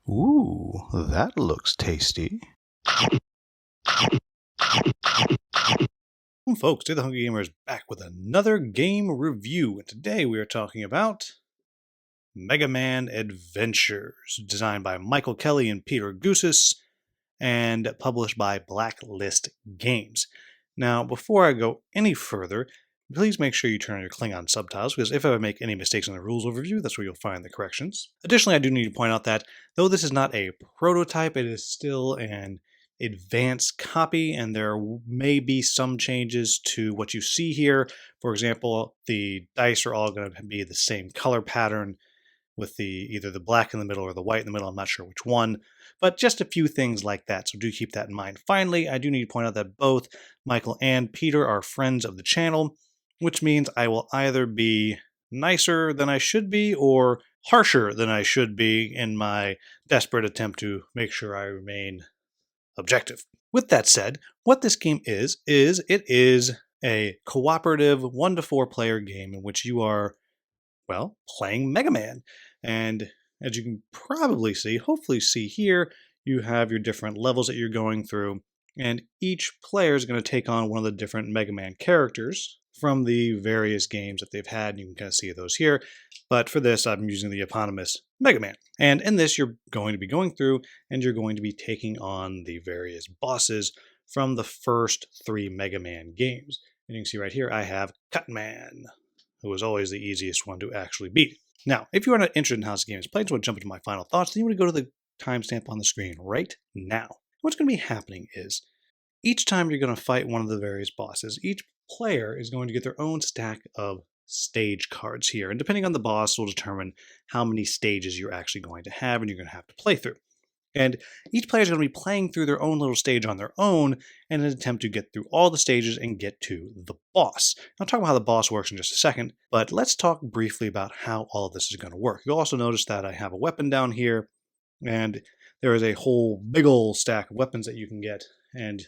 Ooh, that looks tasty. Folks, today the Hungry Gamer is back with another game review, and today we are talking about Mega Man Adventures, designed by Michael Kelly and Peter Goosis, and published by Blacklist Games. Now, before I go any further, please make sure you turn on your Klingon subtitles, because if I make any mistakes in the rules overview, that's where you'll find the corrections. Additionally, I do need to point out that, though this is not a prototype, it is still an advanced copy, and there may be some changes to what you see here. For example, the dice are all going to be the same color pattern, with either the black in the middle or the white in the middle. I'm not sure which one, but just a few things like that, so do keep that in mind. Finally, I do need to point out that both Michael and Peter are friends of the channel, which means I will either be nicer than I should be or harsher than I should be in my desperate attempt to make sure I remain objective. With that said, what this game is it is a cooperative 1 to 4 player game in which you are, well, playing Mega Man. And as you can probably see, hopefully see here, you have your different levels that you're going through, and each player is going to take on one of the different Mega Man characters from the various games that they've had. You can kind of see those here, but for this, I'm using the eponymous Mega Man. And in this, you're going to be going through, and you're going to be taking on the various bosses from the first 3 Mega Man games. And you can see right here, I have Cutman, who was always the easiest one to actually beat. Now, if you are not interested in how this game is played, so I want to jump into my final thoughts, then you want to go to the timestamp on the screen right now. What's going to be happening is, each time you're going to fight one of the various bosses, each player is going to get their own stack of stage cards here, and depending on the boss will determine how many stages you're actually going to have and you're going to have to play through. And each player is going to be playing through their own little stage on their own in an attempt to get through all the stages and get to the boss. I'll talk about how the boss works in just a second, but let's talk briefly about how all of this is going to work. You'll also notice that I have a weapon down here, and there is a whole big old stack of weapons that you can get, and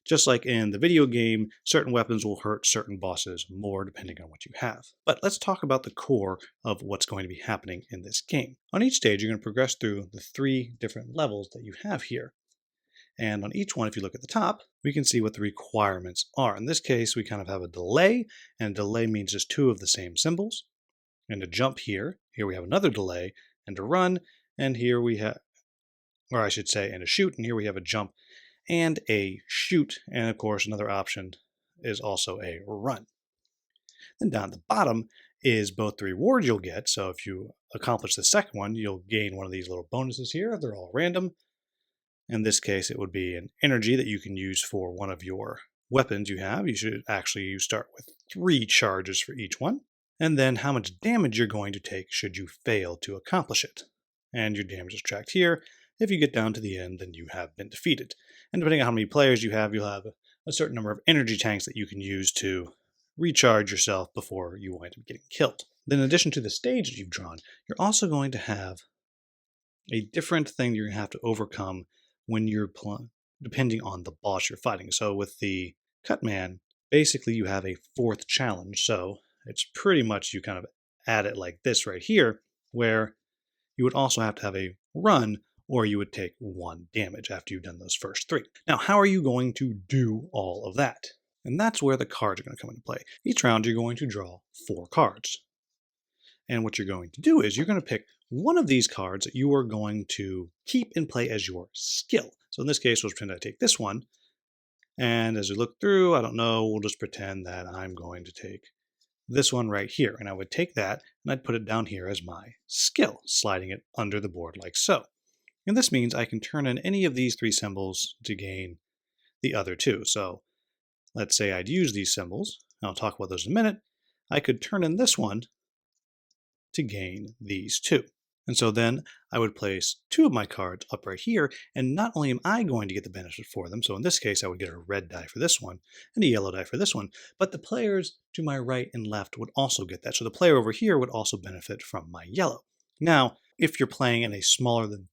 just like in the video game, certain weapons will hurt certain bosses more depending on what you have. But let's talk about the core of what's going to be happening in this game. On each stage, you're going to progress through the 3 different levels that you have here. And on each one, if you look at the top, we can see what the requirements are. In this case, we kind of have a delay, and a delay means just 2 of the same symbols. And to jump here we have another delay, and to run, and here we have, or I should say, and to shoot, and here we have a jump and a shoot, and of course another option is also a run. Then down at the bottom is both the rewards you'll get, so if you accomplish the second one, you'll gain one of these little bonuses here. They're all random. In this case, it would be an energy that you can use for one of your weapons you have. You should actually start with 3 charges for each one, and then how much damage you're going to take should you fail to accomplish it. And your damage is tracked here. If you get down to the end, then you have been defeated. And depending on how many players you have, you'll have a certain number of energy tanks that you can use to recharge yourself before you wind up getting killed. Then in addition to the stage that you've drawn, you're also going to have a different thing you're going to have to overcome when you're depending on the boss you're fighting. So with the Cutman, basically you have a 4th challenge. So it's pretty much, you kind of add it like this right here, where you would also have to have a run, or you would take 1 damage after you've done those first 3. Now, how are you going to do all of that? And that's where the cards are going to come into play. Each round, you're going to draw 4 cards. And what you're going to do is you're going to pick one of these cards that you are going to keep in play as your skill. So in this case, we'll pretend I take this one. And as we look through, I don't know, we'll just pretend that I'm going to take this one right here. And I would take that and I'd put it down here as my skill, sliding it under the board like so. And this means I can turn in any of these 3 symbols to gain the other 2. So let's say I'd use these symbols, and I'll talk about those in a minute. I could turn in this one to gain these 2. And so then I would place 2 of my cards up right here, and not only am I going to get the benefit for them, so in this case I would get a red die for this one and a yellow die for this one, but the players to my right and left would also get that. So the player over here would also benefit from my yellow. Now, if you're playing in a smaller than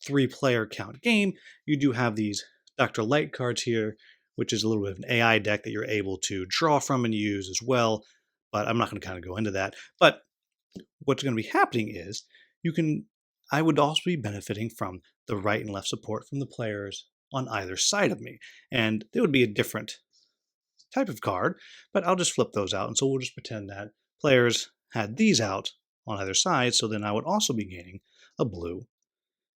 3-player count game, you do have these Dr. Light cards here, which is a little bit of an AI deck that you're able to draw from and use as well, but I'm not going to kind of go into that. But what's going to be happening is you can I would also be benefiting from the right and left support from the players on either side of me. And it would be a different type of card, but I'll just flip those out. And so we'll just pretend that players had these out on either side. So then I would also be gaining a blue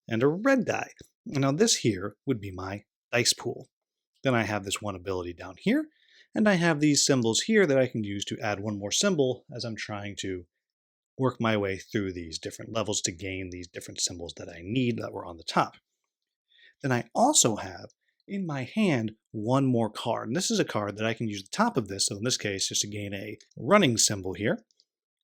and a red die. Now this here would be my dice pool. Then I have this one ability down here, and I have these symbols here that I can use to add one more symbol as I'm trying to work my way through these different levels to gain these different symbols that I need that were on the top. Then I also have in my hand one more card, and this is a card that I can use the top of this, so in this case just to gain a running symbol here.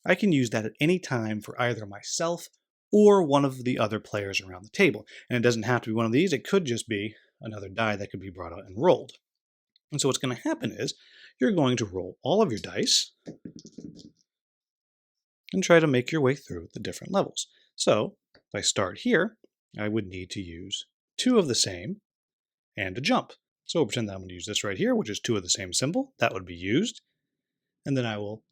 I can use that at any time for either myself or one of the other players around the table. And it doesn't have to be one of these, it could just be another die that could be brought out and rolled. And so what's going to happen is you're going to roll all of your dice and try to make your way through the different levels. So if I start here, I would need to use 2 of the same and a jump. So we'll pretend that I'm going to use this right here, which is 2 of the same symbol. That would be used. And then I will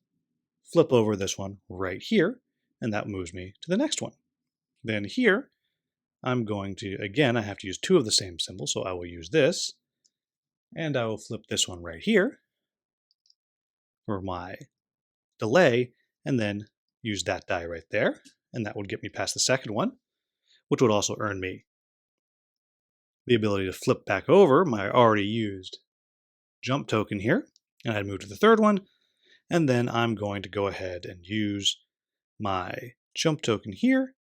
flip over this one right here, and that moves me to the next one. Then here, I'm going to, again, I have to use 2 of the same symbol, so I will use this, and I will flip this one right here for my delay, and then use that die right there, and that would get me past the second one, which would also earn me the ability to flip back over my already used jump token here, and I'd move to the third one, and then I'm going to go ahead and use my jump token here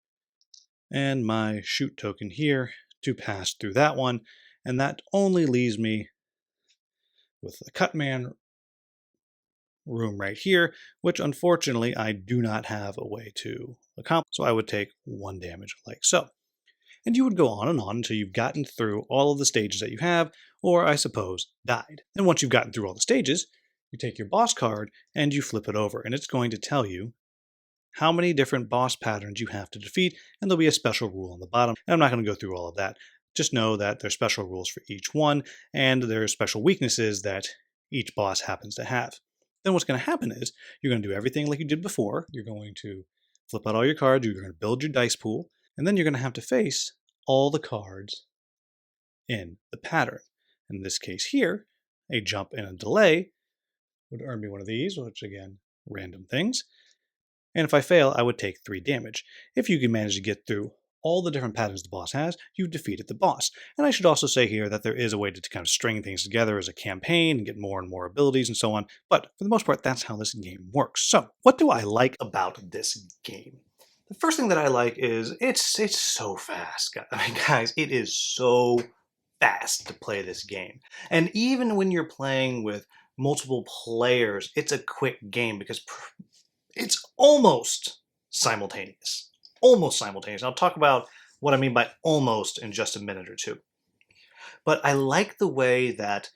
and my shoot token here to pass through that one, and that only leaves me with the Cutman room right here, which unfortunately I do not have a way to accomplish, so I would take 1 damage like so. And you would go on until you've gotten through all of the stages that you have, or I suppose died. And once you've gotten through all the stages, you take your boss card and you flip it over, and it's going to tell you how many different boss patterns you have to defeat, and there'll be a special rule on the bottom. And I'm not going to go through all of that. Just know that there's special rules for each one, and there are special weaknesses that each boss happens to have. Then what's going to happen is you're going to do everything like you did before. You're going to flip out all your cards, you're going to build your dice pool, and then you're going to have to face all the cards in the pattern. In this case here, a jump and a delay would earn me one of these, which again, random things. And if I fail, I would take 3 damage. If you can manage to get through all the different patterns the boss has, you've defeated the boss. And I should also say here that there is a way to kind of string things together as a campaign and get more and more abilities and so on. But for the most part, that's how this game works. So what do I like about this game? The first thing that I like is it's so fast. I mean, guys, it is so fast to play this game. And even when you're playing with multiple players, it's a quick game because it's almost simultaneous. Almost simultaneous. I'll talk about what I mean by almost in just a minute or two. But I like the way that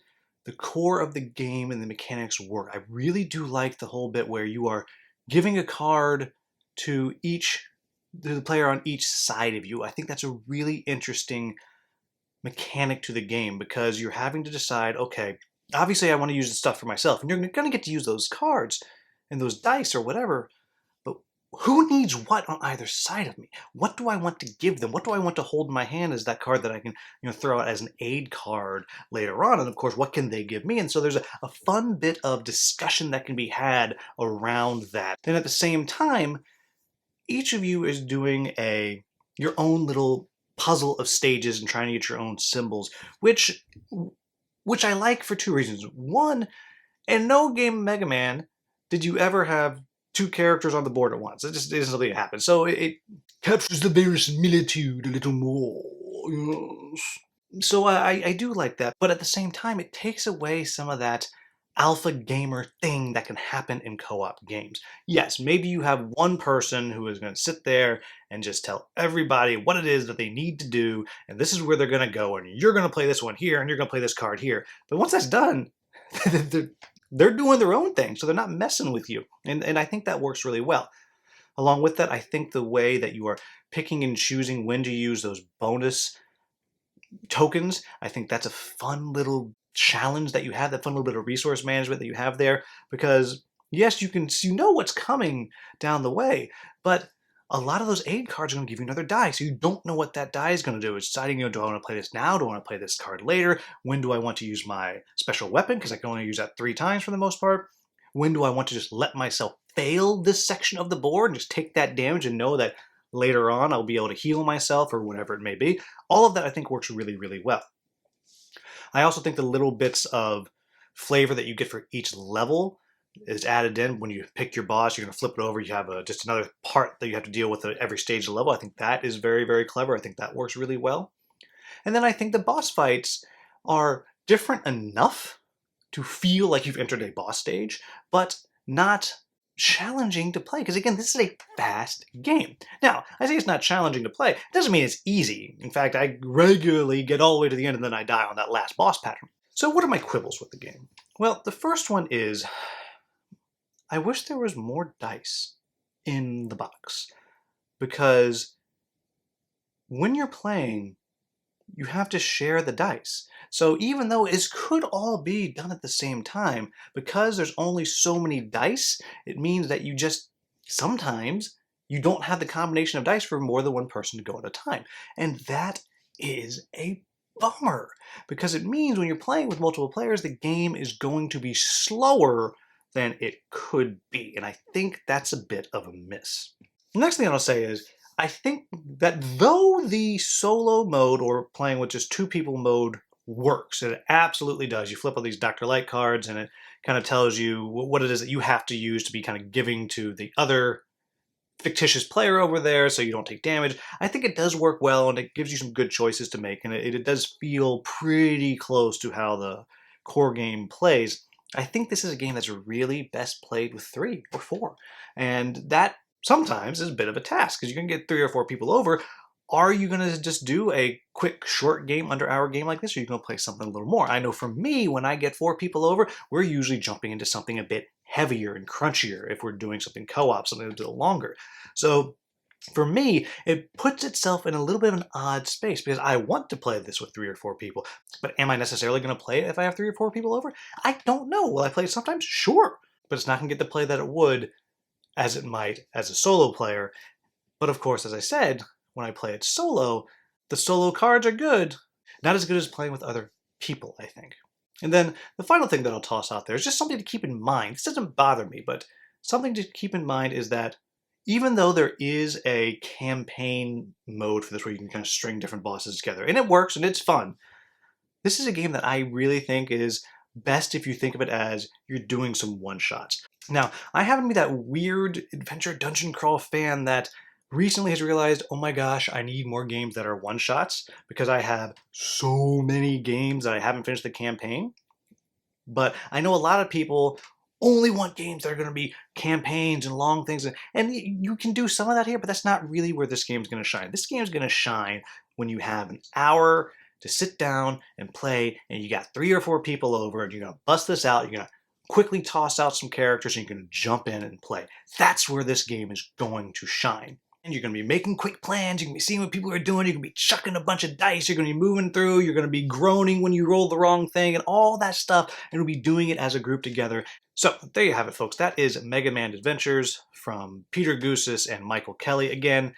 the core of the game and the mechanics work. I really do like the whole bit where you are giving a card to the player on each side of you. I think that's a really interesting mechanic to the game because you're having to decide, okay, obviously I want to use the stuff for myself, and you're going to get to use those cards and those dice or whatever, but who needs what on either side of me? What do I want to give them? What do I want to hold in my hand as that card that I can throw out as an aid card later on? And of course, what can they give me? And so there's a fun bit of discussion that can be had around that. And at the same time, each of you is doing your own little puzzle of stages and trying to get your own symbols, which I like for 2 reasons. One, in no game of Mega Man did you ever have 2 characters on the board at once. It just isn't something that happens. So it captures the verisimilitude a little more. Yes. So I do like that, but at the same time, it takes away some of that alpha gamer thing that can happen in co-op games. Yes, maybe you have one person who is going to sit there and just tell everybody what it is that they need to do, and this is where they're going to go, and you're going to play this one here, and you're going to play this card here. But once that's done, they're doing their own thing, so they're not messing with you. And I think that works really well. Along with that, I think the way that you are picking and choosing when to use those bonus tokens, I think that's a fun little challenge that you have, that fun little bit of resource management that you have there, because yes, you know what's coming down the way, but a lot of those aid cards are going to give you another die, so you don't know what that die is going to do. It's deciding, do I want to play this now? Do I want to play this card later? When do I want to use my special weapon? Because I can only use that 3 times for the most part. When do I want to just let myself fail this section of the board and just take that damage and know that later on I'll be able to heal myself or whatever it may be? All of that I think works really, really well. I also think the little bits of flavor that you get for each level is added in. When you pick your boss, you're going to flip it over. You have just another part that you have to deal with at every stage of the level. I think that is very, very clever. I think that works really well. And then I think the boss fights are different enough to feel like you've entered a boss stage, but not challenging to play. Because again, this is a fast game. Now, I say it's not challenging to play. It doesn't mean it's easy. In fact, I regularly get all the way to the end and then I die on that last boss pattern. So what are my quibbles with the game? Well, the first one is, I wish there was more dice in the box, because when you're playing, you have to share the dice. So even though it could all be done at the same time, because there's only so many dice, it means that sometimes you don't have the combination of dice for more than one person to go at a time. And that is a bummer, because it means when you're playing with multiple players, the game is going to be slower than it could be. And I think that's a bit of a miss. The next thing I'll say is, I think that though the solo mode or playing with just 2 people mode works, and it absolutely does. You flip all these Dr. Light cards and it kind of tells you what it is that you have to use to be kind of giving to the other fictitious player over there so you don't take damage. I think it does work well and it gives you some good choices to make, and it does feel pretty close to how the core game plays. I think this is a game that's really best played with 3 or 4, and that sometimes is a bit of a task because you can get 3 or 4 people over. Are you going to just do a quick, short game, under-hour game like this, or are you going to play something a little more? I know for me, when I get 4 people over, we're usually jumping into something a bit heavier and crunchier if we're doing something co-op, something a little longer. So for me, it puts itself in a little bit of an odd space because I want to play this with 3 or 4 people. But am I necessarily going to play it if I have 3 or 4 people over? I don't know. Will I play it sometimes? Sure. But it's not going to get the play that it would as it might as a solo player. But of course, as I said, when I play it solo, the solo cards are good. Not as good as playing with other people, I think. And then the final thing that I'll toss out there is just something to keep in mind. This doesn't bother me, but something to keep in mind is that even though there is a campaign mode for this where you can kind of string different bosses together, and it works and it's fun, this is a game that I really think is best if you think of it as you're doing some one-shots. Now, I happen to be that weird adventure dungeon crawl fan that recently has realized, oh my gosh, I need more games that are one-shots because I have so many games that I haven't finished the campaign. But I know a lot of people only want games that are going to be campaigns and long things. And you can do some of that here, but that's not really where this game's going to shine. This game's going to shine when you have an hour to sit down and play, and you got 3 or 4 people over, and you're going to bust this out. You're going to quickly toss out some characters, and you're going to jump in and play. That's where this game is going to shine. And you're going to be making quick plans. You can be seeing what people are doing. You're going to be chucking a bunch of dice. You're going to be moving through. You're going to be groaning when you roll the wrong thing and all that stuff. And we'll be doing it as a group together. So there you have it, folks. That is Mega Man Adventures from Peter Gousis and Michael Kelly. Again,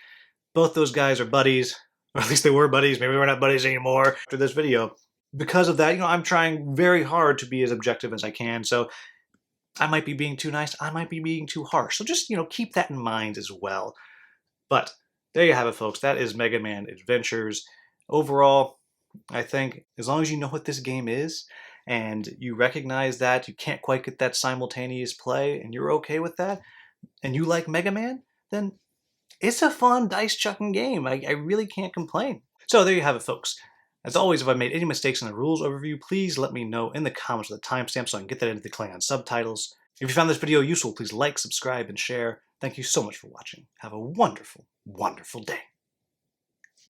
both those guys are buddies. Or at least they were buddies. Maybe we're not buddies anymore after this video. Because of that, I'm trying very hard to be as objective as I can. So I might be being too nice. I might be being too harsh. So just, keep that in mind as well. But there you have it, folks. That is Mega Man Adventures. Overall, I think as long as you know what this game is and you recognize that you can't quite get that simultaneous play and you're okay with that and you like Mega Man, then it's a fun dice-chucking game. I really can't complain. So there you have it, folks. As always, if I made any mistakes in the rules overview, please let me know in the comments with a timestamp so I can get that into the Klingon subtitles. If you found this video useful, please like, subscribe, and share. Thank you so much for watching. Have a wonderful, wonderful day.